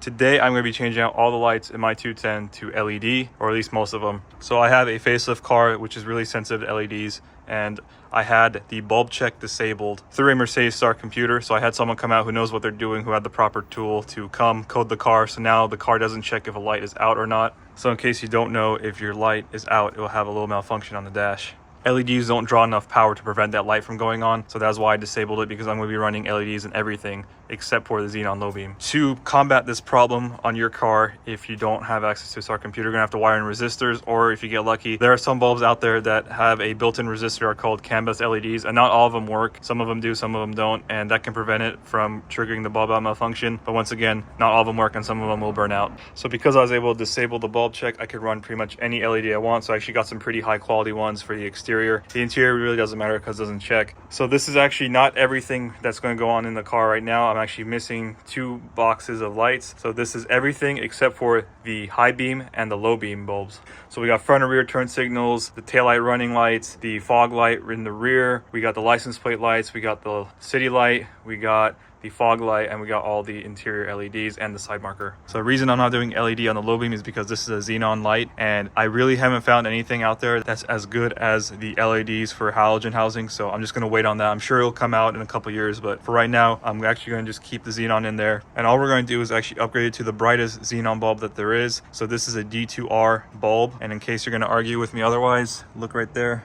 Today I'm going to be changing out all the lights in my 210 to LED, or at least most of them. So I have a facelift car which is really sensitive to LEDs, and I had the bulb check disabled through a Mercedes Star computer. So I had someone come out who knows what they're doing, who had the proper tool to come code the car. So now the car doesn't check if a light is out or not. So in case you don't know, if your light is out, it will have a little malfunction on the dash. LEDs don't draw enough power to prevent that light from going on. So that's why I disabled it, because I'm going to be running LEDs in everything except for the Xenon low beam. To combat this problem on your car, if you don't have access to a Star computer, you're going to have to wire in resistors, or if you get lucky, there are some bulbs out there that have a built-in resistor called CAN bus LEDs, and not all of them work. Some of them do, some of them don't, and that can prevent it from triggering the bulb out malfunction. But once again, not all of them work and some of them will burn out. So because I was able to disable the bulb check, I could run pretty much any LED I want. So I actually got some pretty high quality ones for the exterior. The interior really doesn't matter because it doesn't check. So this is actually not everything that's going to go on in the car right now. I'm actually missing 2 boxes of lights. So this is everything except for the high beam and the low beam bulbs. So we got front and rear turn signals, the taillight running lights, the fog light in the rear, we got the license plate lights, we got the city light, we got the fog light, and we got all the interior LEDs and the side marker. So the reason I'm not doing LED on the low beam is because this is a Xenon light, and I really haven't found anything out there that's as good as the LEDs for halogen housing. So I'm just going to wait on that. I'm sure it'll come out in a couple years, but for right now, I'm actually going to just keep the Xenon in there. And all we're going to do is actually upgrade it to the brightest Xenon bulb that there is. So this is a D2R bulb. And in case you're going to argue with me otherwise, look right there.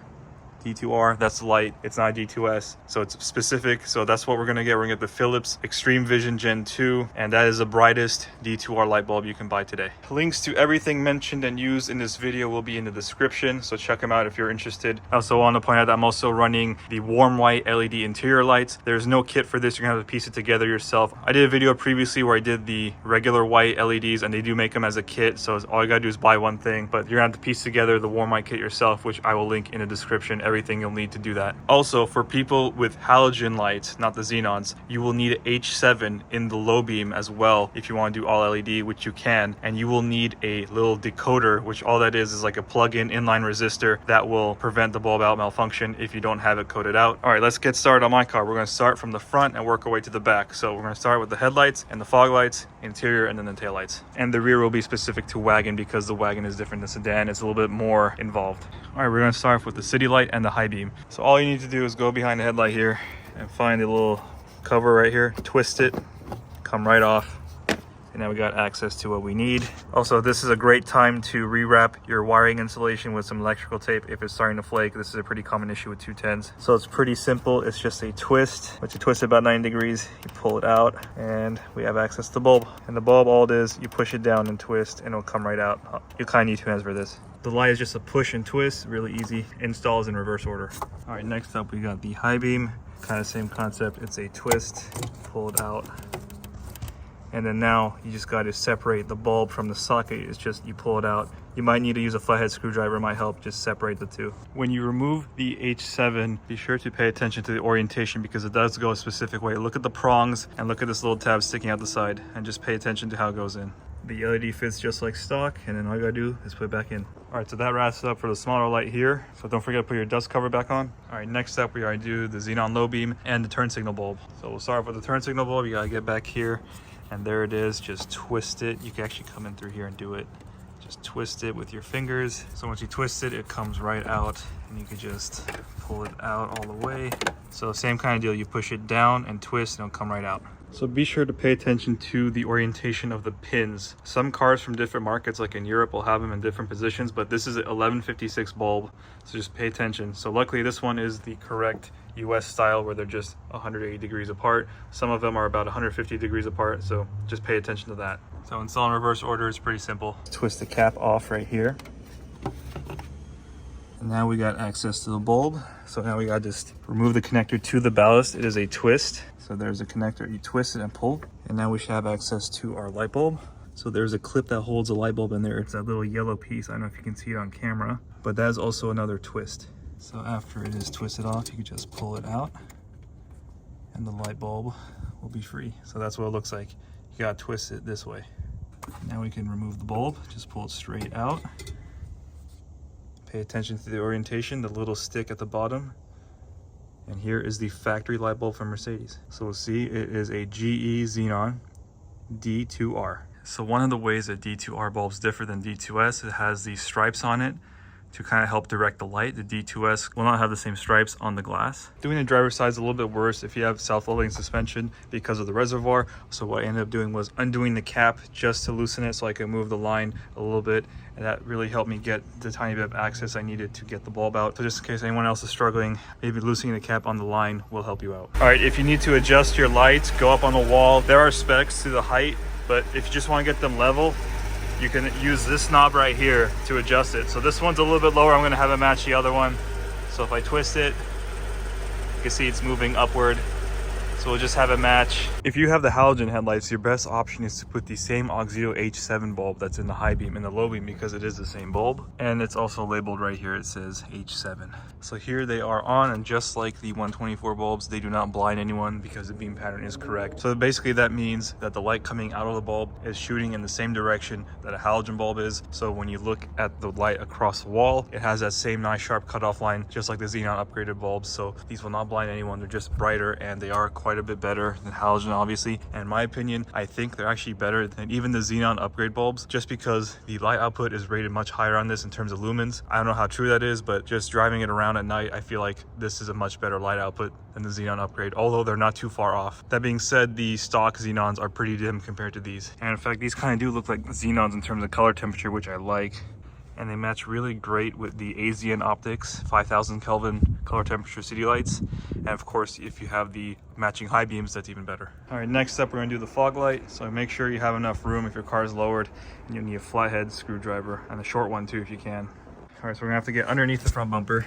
D2R, that's the light. It's not D2S, so it's specific. So that's what we're gonna get. We're gonna get the Philips Extreme Vision Gen 2, and that is the brightest D2R light bulb you can buy today. Links to everything mentioned and used in this video will be in the description, so check them out if you're interested. I also want to point out that I'm also running the warm white LED interior lights. There's no kit for this. You're gonna have to piece it together yourself. I did a video previously where I did the regular white LEDs, and they do make them as a kit, so all you gotta do is buy one thing, but you're gonna have to piece together the warm white kit yourself, which I will link in the description. Everything you'll need to do that. Also, for people with halogen lights, not the Xenons, you will need an H7 in the low beam as well if you want to do all LED, which you can. And you will need a little decoder, which all that is like a plug-in inline resistor that will prevent the bulb out malfunction if you don't have it coded out. All right, let's get started on my car. We're going to start from the front and work our way to the back. So we're going to start with the headlights and the fog lights, interior, and then the tail lights. And the rear will be specific to Wagon because the Wagon is different than sedan. It's a little bit more involved. All right, we're going to start with the city light and the high beam. So all you need to do is go behind the headlight here and find the little cover right here, twist it, come right off, and now we got access to what we need. Also, this is a great time to rewrap your wiring insulation with some electrical tape if it's starting to flake. This is a pretty common issue with 210s. So it's pretty simple. It's just a twist. Once you twist it about 90 degrees, you pull it out, and we have access to the bulb. And the bulb, all it is, you push it down and twist, and it'll come right out. You kind of need 2 hands for this. The light is just a push and twist, really easy. Installs in reverse order. All right, next up we got the high beam. Kind of same concept. It's a twist, pull it out. And then now you just got to separate the bulb from the socket. It's just, you pull it out. You might need to use a flathead screwdriver, it might help just separate the two. When you remove the H7, be sure to pay attention to the orientation because it does go a specific way. Look at the prongs and look at this little tab sticking out the side, and just pay attention to how it goes in. The LED fits just like stock, and then all you gotta do is put it back in. All right, so that wraps it up for the smaller light here. So don't forget to put your dust cover back on. All right, next up we are to do the Xenon low beam and the turn signal bulb. So we'll start with the turn signal bulb. You gotta get back here, and there it is. Just twist it. You can actually come in through here and do it. Just twist it with your fingers. So once you twist it, it comes right out, and you can just pull it out all the way. So same kind of deal. You push it down and twist, and it'll come right out. So be sure to pay attention to the orientation of the pins. Some cars from different markets, like in Europe, will have them in different positions, but this is an 1156 bulb, so just pay attention. So luckily this one is the correct US style where they're just 180 degrees apart. Some of them are about 150 degrees apart, so just pay attention to that. So install in reverse order is pretty simple. Twist the cap off right here. And now we got access to the bulb. So now we got to just remove the connector to the ballast. It is a twist. So there's a connector, you twist it and pull. And now we should have access to our light bulb. So there's a clip that holds a light bulb in there. It's that little yellow piece. I don't know if you can see it on camera, but that is also another twist. So after it is twisted off, you can just pull it out and the light bulb will be free. So that's what it looks like. You gotta twist it this way. Now we can remove the bulb, just pull it straight out. Pay attention to the orientation, the little stick at the bottom. And here is the factory light bulb from Mercedes. So we'll see it is a GE Xenon D2R. So one of the ways that D2R bulbs differ than D2S, it has these stripes on it to kind of help direct the light. The D2S will not have the same stripes on the glass. Doing the driver's side is a little bit worse if you have self-leveling suspension because of the reservoir. So what I ended up doing was undoing the cap just to loosen it so I could move the line a little bit. And that really helped me get the tiny bit of access I needed to get the bulb out. So just in case anyone else is struggling, maybe loosening the cap on the line will help you out. All right, if you need to adjust your lights, go up on the wall. There are specs to the height, but if you just want to get them level, you can use this knob right here to adjust it. So this one's a little bit lower. I'm gonna have it match the other one. So if I twist it, you can see it's moving upward. So we'll just have it match. If you have the halogen headlights, your best option is to put the same Oxydo H7 bulb that's in the high beam and the low beam, because it is the same bulb. And it's also labeled right here, it says H7. So here they are on, and just like the 124 bulbs, they do not blind anyone because the beam pattern is correct. So basically that means that the light coming out of the bulb is shooting in the same direction that a halogen bulb is. So when you look at the light across the wall, it has that same nice sharp cutoff line, just like the Xenon upgraded bulbs. So these will not blind anyone, they're just brighter, and they are quite a bit better than halogen, obviously. And in my opinion, I think they're actually better than even the Xenon upgrade bulbs, just because the light output is rated much higher on this in terms of lumens. I don't know how true that is, but just driving it around at night, I feel like this is a much better light output than the Xenon upgrade, although they're not too far off. That being said, the stock Xenons are pretty dim compared to these. And in fact, these kind of do look like Xenons in terms of color temperature, which I like. And they match really great with the AZN Optics 5000 Kelvin color temperature city lights. And of course, if you have the matching high beams, that's even better. All right, next up, we're gonna do the fog light. So make sure you have enough room if your car is lowered, and you'll need a flathead screwdriver, and a short one too if you can. All right, so we're gonna have to get underneath the front bumper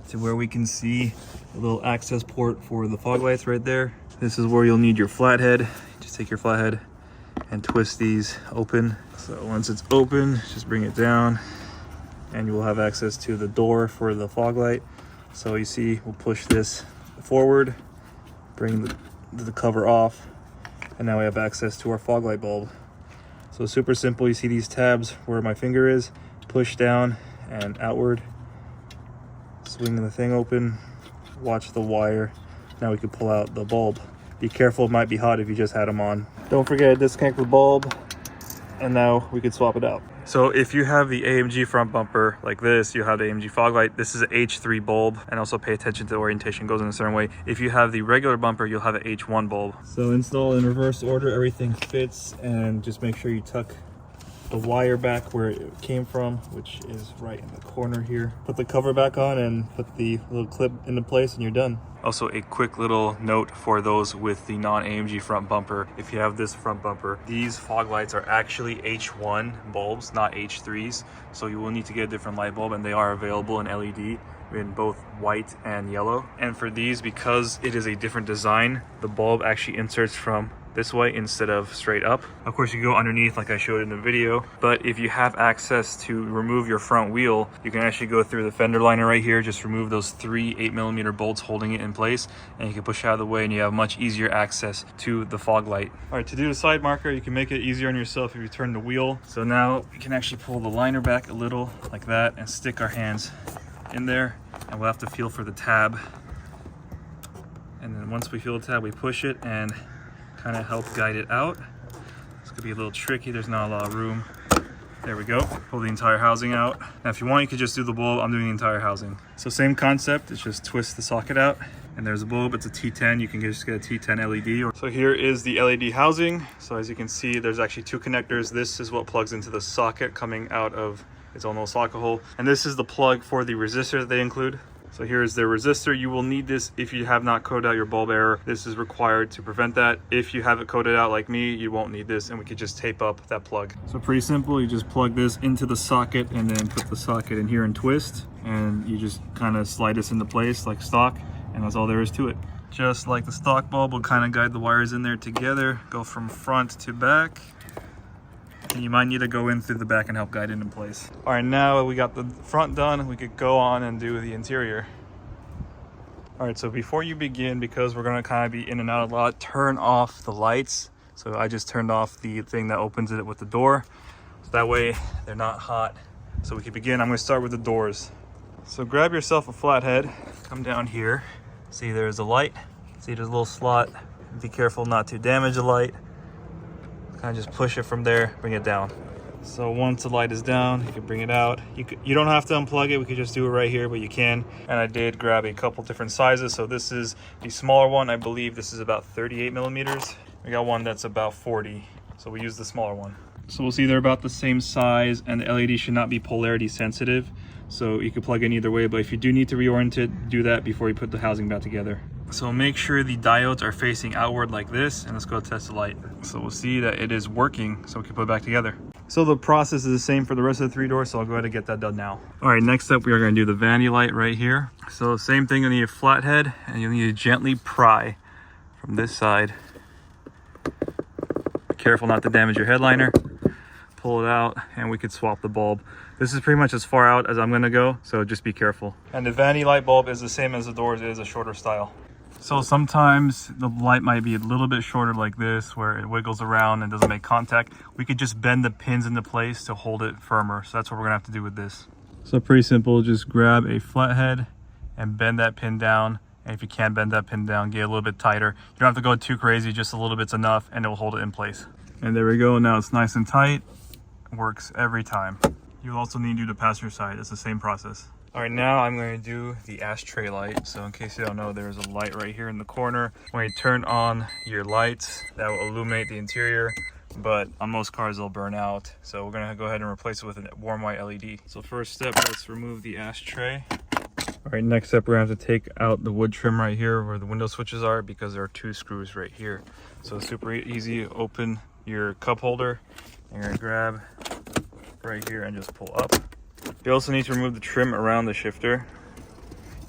to where we can see a little access port for the fog lights right there. This is where you'll need your flathead. Just take your flathead and twist these open. So once it's open, just bring it down and you will have access to the door for the fog light. So you see, we'll push this forward, bring the cover off, and now we have access to our fog light bulb. So super simple. You see these tabs where my finger is, push down and outward, swing the thing open, watch the wire. Now we can pull out the bulb. Be careful, it might be hot if you just had them on. Don't forget to disconnect the bulb, and now we could swap it out. So if you have the AMG front bumper like this, you have the AMG fog light. This is an H3 bulb, and also pay attention to the orientation, goes in a certain way. If you have the regular bumper, you'll have an H1 bulb. So install in reverse order, everything fits, and just make sure you tuck the wire back where it came from, which is right in the corner here. Put the cover back on and put the little clip into place, and you're done. Also, a quick little note for those with the non-AMG front bumper. If you have this front bumper, these fog lights are actually H1 bulbs, not H3s. So you will need to get a different light bulb, and they are available in LED in both white and yellow. And for these, because it is a different design, the bulb actually inserts from this way instead of straight up. Of course, you go underneath like I showed in the video, but if you have access to remove your front wheel, you can actually go through the fender liner right here, just remove those 3 8mm bolts holding it in place, and you can push out of the way, and you have much easier access to the fog light. All right, to do the side marker, you can make it easier on yourself if you turn the wheel. So now we can actually pull the liner back a little like that and stick our hands in there, and we'll have to feel for the tab. And then once we feel the tab, we push it and kind of help guide it out. This could be a little tricky, there's not a lot of room. There we go, pull the entire housing out. Now if you want, you could just do the bulb. I'm doing the entire housing. So same concept, it's just twist the socket out, and there's a bulb. It's a T10, you can just get a T10 LED. So here is the LED housing. So as you can see, there's actually 2 connectors. This is what plugs into the socket coming out of its own little socket hole. And this is the plug for the resistor that they include. So here is the resistor. You will need this if you have not coded out your bulb error. This is required to prevent that. If you have it coded out like me, you won't need this, and we could just tape up that plug. So pretty simple, you just plug this into the socket and then put the socket in here and twist, and you just kind of slide this into place like stock, and that's all there is to it. Just like the stock bulb, we'll kind of guide the wires in there together, go from front to back. And you might need to go in through the back and help guide it in place. All right, now we got the front done, we could go on and do the interior. All right, so before you begin, because we're gonna kind of be in and out a lot, turn off the lights. So I just turned off the thing that opens it with the door. So that way they're not hot. So we can begin. I'm gonna start with the doors. So grab yourself a flathead, come down here. See there's a light, see there's a little slot. Be careful not to damage the light. kind of just push it from there, bring it down. So once the light is down, you can bring it out. You don't have to unplug it, we could just do it right here, but you can. And I did grab a couple different sizes. So this is the smaller one. I believe this is about 38 millimeters. We got one that's about 40. So we use the smaller one. So we'll see they're about the same size, and the LED should not be polarity sensitive. So you can plug in either way, but if you do need to reorient it, do that before you put the housing back together. So make sure the diodes are facing outward like this, and let's go test the light. So we'll see that it is working, so we can put it back together. So the process is the same for the rest of the 3 doors, so I'll go ahead and get that done now. All right, next up we are going to do the vanity light right here. So same thing, you'll need a flathead, and you'll need to gently pry from this side. Be careful not to damage your headliner. Pull it out, and we could swap the bulb. This is pretty much as far out as I'm going to go, so just be careful. And the vanity light bulb is the same as the doors, it is a shorter style. So sometimes the light might be a little bit shorter like this, where it wiggles around and doesn't make contact. We could just bend the pins into place to hold it firmer. So that's what we're gonna have to do with this. So pretty simple, just grab a flathead and bend that pin down. And if you can't bend that pin down, get a little bit tighter. You don't have to go too crazy, just a little bit's enough, and it will hold it in place. And there we go, now it's nice and tight. It works every time. You'll also need to do the passenger side, it's the same process. All right, now I'm going to do the ashtray light. So in case you don't know, there's a light right here in the corner. When you turn on your lights, that will illuminate the interior, but on most cars they'll burn out. So we're gonna go ahead and replace it with a warm white LED. So first step, let's remove the ashtray. All right, next step, we're gonna have to take out the wood trim right here where the window switches are, because there are 2 screws right here. So it's super easy. Open your cup holder, and you're gonna grab right here and just pull up. You also need to remove the trim around the shifter.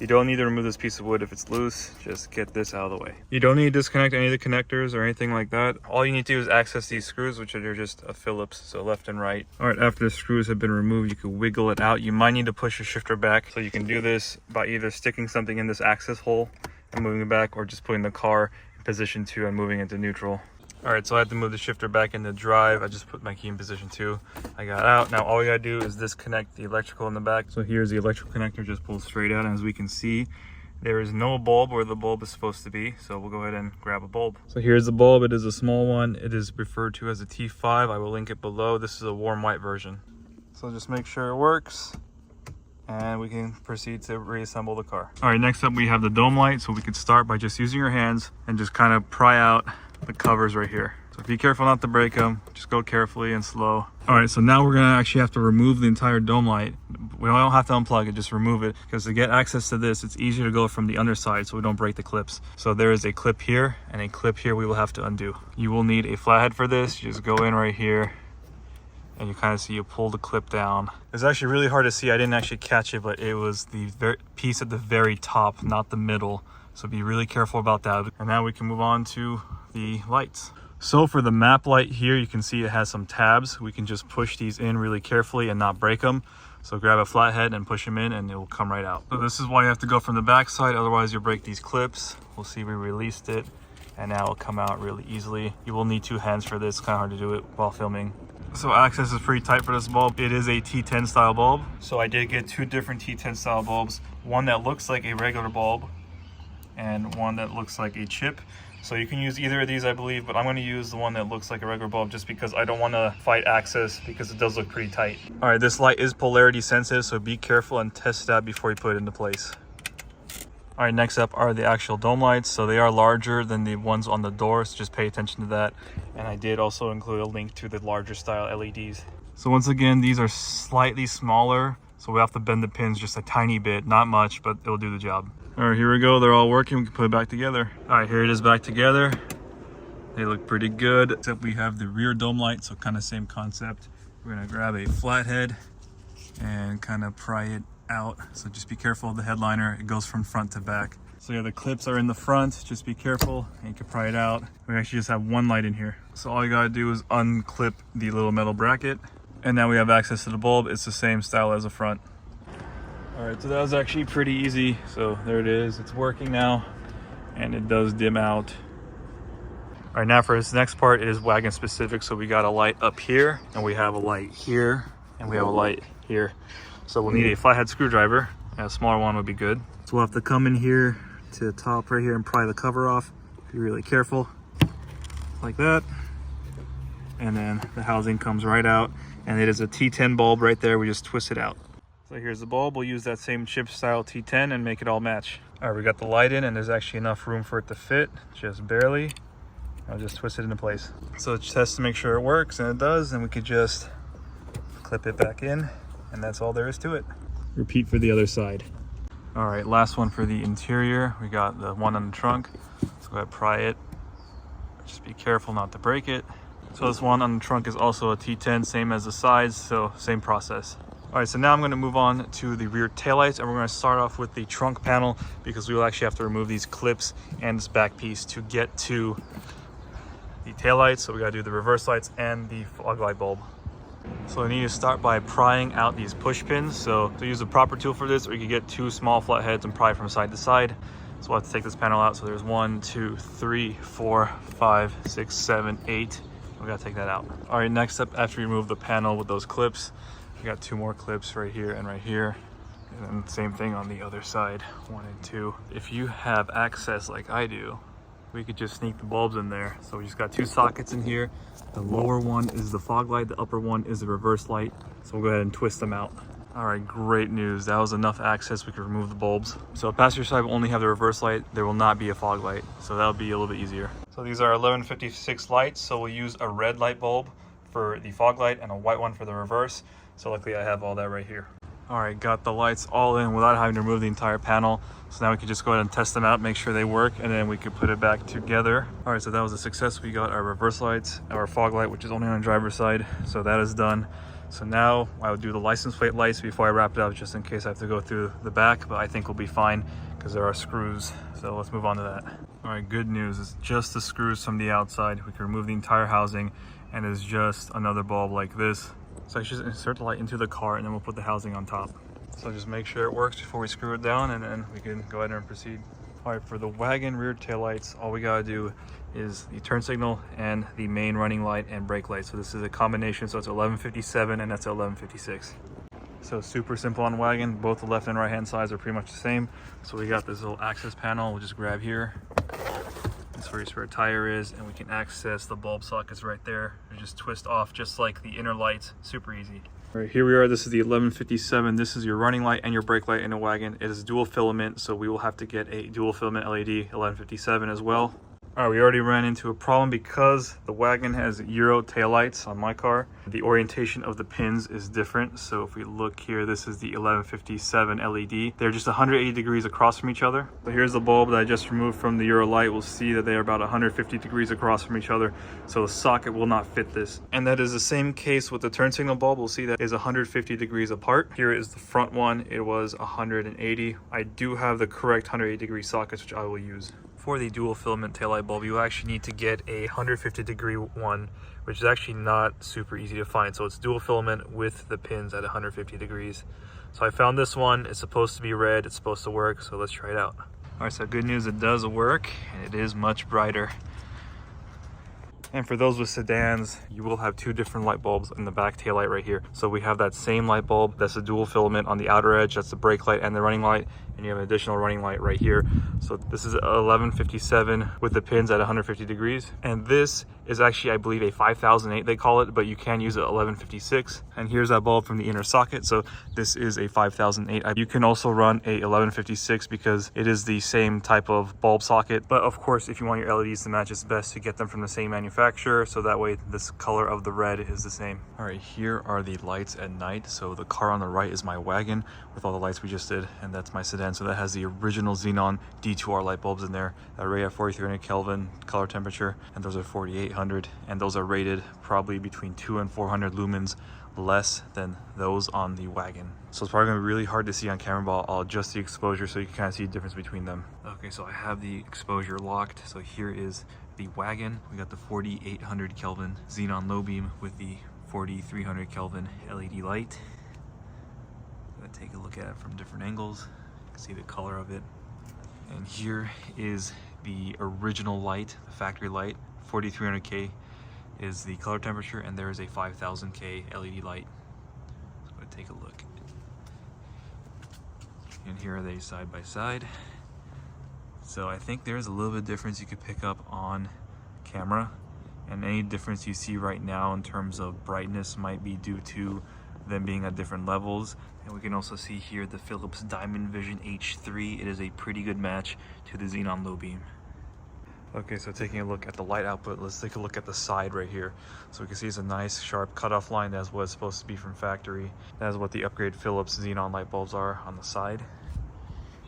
You don't need to remove this piece of wood if it's loose, just get this out of the way. You don't need to disconnect any of the connectors or anything like that. All you need to do is access these screws, which are just a Phillips, so left and right. All right, after the screws have been removed, you can wiggle it out. You might need to push your shifter back. So you can do this by either sticking something in this access hole and moving it back, or just putting the car in position 2 and moving into neutral. All right, so I had to move the shifter back into drive. I just put my key in position 2. I got out. Now all we gotta do is disconnect the electrical in the back. So here's the electrical connector, just pulls straight out. And as we can see, there is no bulb where the bulb is supposed to be. So we'll go ahead and grab a bulb. So here's the bulb. It is a small one. It is referred to as a T5. I will link it below. This is a warm white version. So just make sure it works, and we can proceed to reassemble the car. All right, next up we have the dome light. So we could start by just using your hands and just kind of pry out the covers right here. So be careful not to break them, just go carefully and slow. All right, so now we're gonna actually have to remove the entire dome light. We don't have to unplug it, just remove it, because to get access to this, it's easier to go from the underside so we don't break the clips. So there is a clip here and a clip here we will have to undo. You will need a flathead for this. You just go in right here, and you kind of see you pull the clip down. It's actually really hard to see. I didn't actually catch it, but it was the piece at the very top, not the middle. So be really careful about that. And now we can move on to the lights. So for the map light here, you can see it has some tabs. We can just push these in really carefully and not break them. So grab a flathead and push them in, and it will come right out. So this is why you have to go from the back side, otherwise you'll break these clips. We'll see, we released it, and now it'll come out really easily. You will need 2 hands for this. It's kind of hard to do it while filming. So access is pretty tight for this bulb. It is a T10 style bulb. So I did get 2 different T10 style bulbs. One that looks like a regular bulb, and one that looks like a chip. So you can use either of these, I believe, but I'm going to use the one that looks like a regular bulb just because I don't want to fight access, because it does look pretty tight. All right, this light is polarity sensitive, so be careful and test that before you put it into place. All right, next up are the actual dome lights. So they are larger than the ones on the door, so just pay attention to that. And I did also include a link to the larger style LEDs. So once again, these are slightly smaller, so we have to bend the pins just a tiny bit, not much, but it'll do the job. All right, here we go. They're all working. We can put it back together. All right, here it is back together. They look pretty good, except we have the rear dome light, so kind of same concept. We're gonna grab a flathead and kind of pry it out. So just be careful of the headliner. It goes from front to back. So yeah, the clips are in the front. Just be careful, and you can pry it out. We actually just have 1 light in here. So all you gotta do is unclip the little metal bracket, and now we have access to the bulb. It's the same style as the front. All right, so that was actually pretty easy. So there it is, it's working now, and it does dim out. All right, now for this next part, it is Wagon specific. So we got a light up here, and we have a light here, and we have a light here. So we'll need a flathead screwdriver. A smaller one would be good. So we'll have to come in here to the top right here and pry the cover off. Be really careful, like that. and then the housing comes right out, and it is a T10 bulb right there. We just twist it out. So here's the bulb. We'll use that same chip style T10 and make it all match. All right, we got the light in, and there's actually enough room for it to fit, just barely. I'll just twist it into place. So test to make sure it works, and it does, and we could just clip it back in, and that's all there is to it. Repeat for the other side. All right, last one for the interior. We got the one on the trunk. Let's go ahead and pry it. Just be careful not to break it. So this one on the trunk is also a T10, same as the sides, so same process. All right, so now I'm going to move on to the rear taillights, and we're going to start off with the trunk panel because we will actually have to remove these clips and this back piece to get to the taillights. So we got to do the reverse lights and the fog light bulb. So I need to start by prying out these push pins. So to use a proper tool for this, or you can get two small flatheads and pry from side to side. So we'll have to take this panel out. So there's 1, 2, 3, 4, 5, 6, 7, 8. We got to take that out. All right, next up, after you remove the panel with those clips, we got 2 more clips right here and right here. And then same thing on the other side, 1 and 2. If you have access like I do, we could just sneak the bulbs in there. So we just got 2 sockets in here. The lower one is the fog light, the upper one is the reverse light. So we'll go ahead and twist them out. All right, great news. That was enough access. We could remove the bulbs. So passenger side will only have the reverse light. There will not be a fog light. So that'll be a little bit easier. So these are 1156 lights. So we'll use a red light bulb for the fog light and a white one for the reverse. So luckily I have all that right here. All right, got the lights all in without having to remove the entire panel. So now we can just go ahead and test them out, make sure they work, and then we can put it back together. All right, so that was a success. We got our reverse lights, our fog light, which is only on the driver's side. So that is done. So now I will do the license plate lights before I wrap it up, just in case I have to go through the back, but I think we'll be fine because there are screws. So let's move on to that. All right, good news. It's just the screws from the outside. We can remove the entire housing, and it's just another bulb like this. So I should insert the light into the car, and then we'll put the housing on top. So just make sure it works before we screw it down, and then we can go ahead and proceed. All right, for the Wagon rear taillights, all we gotta do is the turn signal and the main running light and brake light. So this is a combination, so it's 1157 and that's 1156. So super simple on Wagon. Both the left and right hand sides are pretty much the same. So we got this little access panel. We'll just grab here. That's where a tire is, and we can access the bulb sockets right there. We just twist off just like the inner lights. Super easy. All right, here we are. This is the 1157. This is your running light and your brake light in a Wagon. It is dual filament, so we will have to get a dual filament LED 1157 as well. All right, we already ran into a problem because the Wagon has Euro taillights on my car. The orientation of the pins is different. So if we look here, this is the 1157 LED. They're just 180 degrees across from each other. So here's the bulb that I just removed from the Euro light. We'll see that they are about 150 degrees across from each other. So the socket will not fit this. And that is the same case with the turn signal bulb. We'll see that is 150 degrees apart. Here is the front one. It was 180. I do have the correct 180 degree sockets, which I will use. For the dual filament taillight bulb, you actually need to get a 150 degree one, which is actually not super easy to find. So it's dual filament with the pins at 150 degrees. So I found this one. It's supposed to be red. It's supposed to work. So let's try it out. All right, so good news, it does work, and it is much brighter. And for those with sedans, you will have 2 different light bulbs in the back taillight right here. So we have that same light bulb, that's a dual filament on the outer edge, that's the brake light and the running light, and you have an additional running light right here. So this is 1157 with the pins at 150 degrees. And this is actually, I believe, a 5008 they call it, but you can use it 1156. And here's that bulb from the inner socket. So this is a 5008. You can also run a 1156 because it is the same type of bulb socket. But of course, if you want your LEDs to match, it's best to get them from the same manufacturer. So that way this color of the red is the same. All right, here are the lights at night. So the car on the right is my Wagon with all the lights we just did, and that's my sedan. So that has the original Xenon D2R light bulbs in there that rate at 4300 Kelvin color temperature, and those are 4800, and those are rated probably between 200 and 400 lumens less than those on the Wagon. So it's probably gonna be really hard to see on camera, but I'll adjust the exposure so you can kind of see the difference between them. Okay, so I have the exposure locked. So here is the Wagon. We got the 4800 Kelvin Xenon low beam with the 4300 Kelvin LED light. I'm gonna take a look at it from different angles. You can see the color of it. And here is the original light, the factory light. 4300K is the color temperature, and there is a 5000K LED light. So I'm gonna take a look. And here are they side by side. So I think there's a little bit of difference you could pick up on camera. And any difference you see right now in terms of brightness might be due to them being at different levels. And we can also see here the Philips Diamond Vision H3. It is a pretty good match to the Xenon low beam. Okay, so taking a look at the light output, let's take a look at the side right here. So we can see it's a nice sharp cutoff line. That's what it's supposed to be from factory. That is what the upgrade Philips Xenon light bulbs are on the side.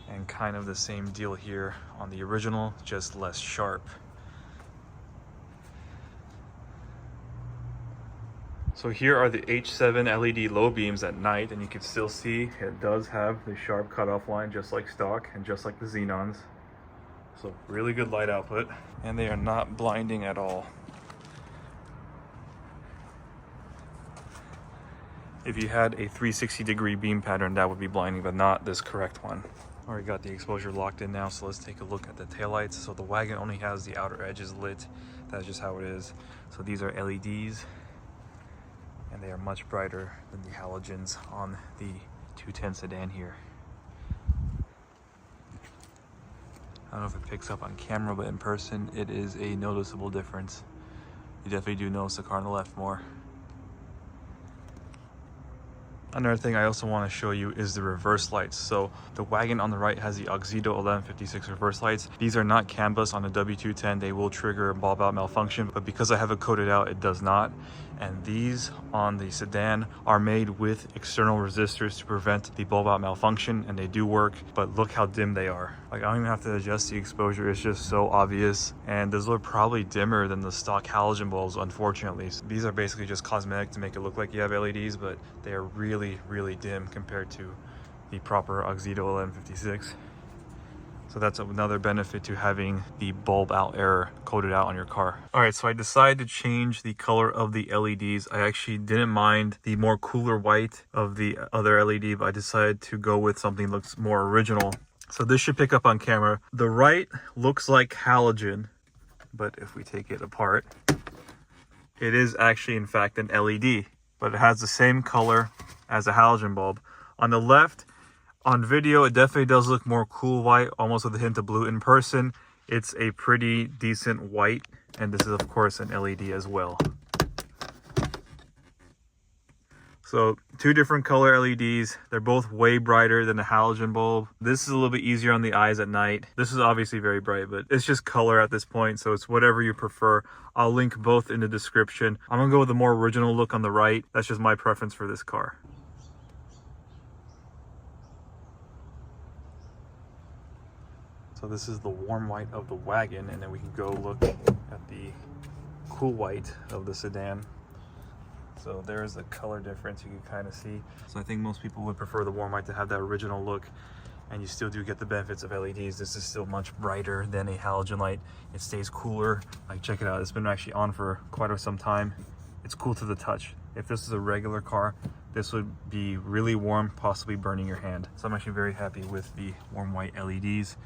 And kind of the same deal here on the original, just less sharp. So here are the H7 LED low beams at night, and you can still see it does have the sharp cutoff line just like stock and just like the Xenons. So really good light output, and they are not blinding at all. If you had a 360-degree beam pattern, that would be blinding, but not this correct one. Already got the exposure locked in now, so let's take a look at the taillights. So the Wagon only has the outer edges lit. That's just how it is. So these are LEDs, and they are much brighter than the halogens on the 210 sedan here. I don't know if it picks up on camera, but in person, it is a noticeable difference. You definitely do notice the car on the left more. Another thing I also want to show you is the reverse lights. So the Wagon on the right has the Xenon 1156 reverse lights. These are not CAN bus on the W210. They will trigger bulb out malfunction, but because I have it coated out, it does not. And these on the sedan are made with external resistors to prevent the bulb out malfunction, and they do work, but look how dim they are. Like, I don't even have to adjust the exposure. It's just so obvious. And those are probably dimmer than the stock halogen bulbs, unfortunately. So these are basically just cosmetic to make it look like you have LEDs, but they are really, really dim compared to the proper Xenon 1156. So that's another benefit to having the bulb out error coded out on your car. All right, so I decided to change the color of the LEDs. I actually didn't mind the more cooler white of the other LED, but I decided to go with something that looks more original. So this should pick up on camera. The right looks like halogen, but if we take it apart, it is actually in fact an LED, but it has the same color as a halogen bulb. On the left, on video, it definitely does look more cool white, almost with a hint of blue. In person, it's a pretty decent white, and this is of course an LED as well. So two different color LEDs. They're both way brighter than the halogen bulb. This is a little bit easier on the eyes at night. This is obviously very bright, but it's just color at this point, so it's whatever you prefer. I'll link both in the description. I'm gonna go with the more original look on the right. That's just my preference for this car. So this is the warm white of the Wagon, and then we can go look at the cool white of the sedan. So there's a color difference you can kind of see. So I think most people would prefer the warm white to have that original look, and you still do get the benefits of LEDs. This is still much brighter than a halogen light. It stays cooler. Like, check it out. It's been actually on for quite some time. It's cool to the touch. If this is a regular car, this would be really warm, possibly burning your hand. So I'm actually very happy with the warm white LEDs.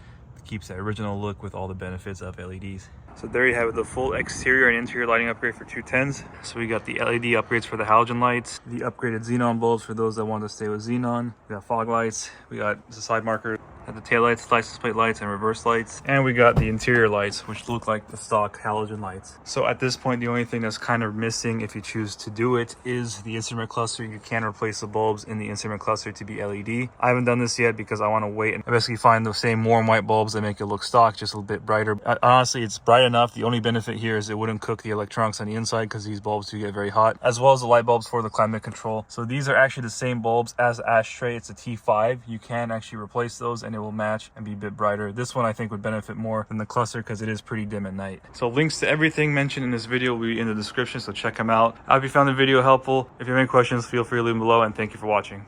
Keeps that original look with all the benefits of LEDs. So there you have it, the full exterior and interior lighting upgrade for 210s. So we got the LED upgrades for the halogen lights, the upgraded Xenon bulbs for those that want to stay with Xenon. We got fog lights, we got the side marker, the tail lights, license plate lights, and reverse lights. And we got the interior lights, which look like the stock halogen lights. So at this point, the only thing that's kind of missing, if you choose to do it, is the instrument cluster. You can replace the bulbs in the instrument cluster to be LED. I haven't done this yet because I want to wait and basically find the same warm white bulbs that make it look stock, just a little bit brighter. Honestly, it's bright enough. The only benefit here is it wouldn't cook the electronics on the inside because these bulbs do get very hot, as well as the light bulbs for the climate control. So these are actually the same bulbs as the ashtray. It's a T5. You can actually replace those and it will match and be a bit brighter. This one I think would benefit more than the cluster because it is pretty dim at night. So links to everything mentioned in this video will be in the description, so check them out. I hope you found the video helpful. If you have any questions, feel free to leave them below, and thank you for watching.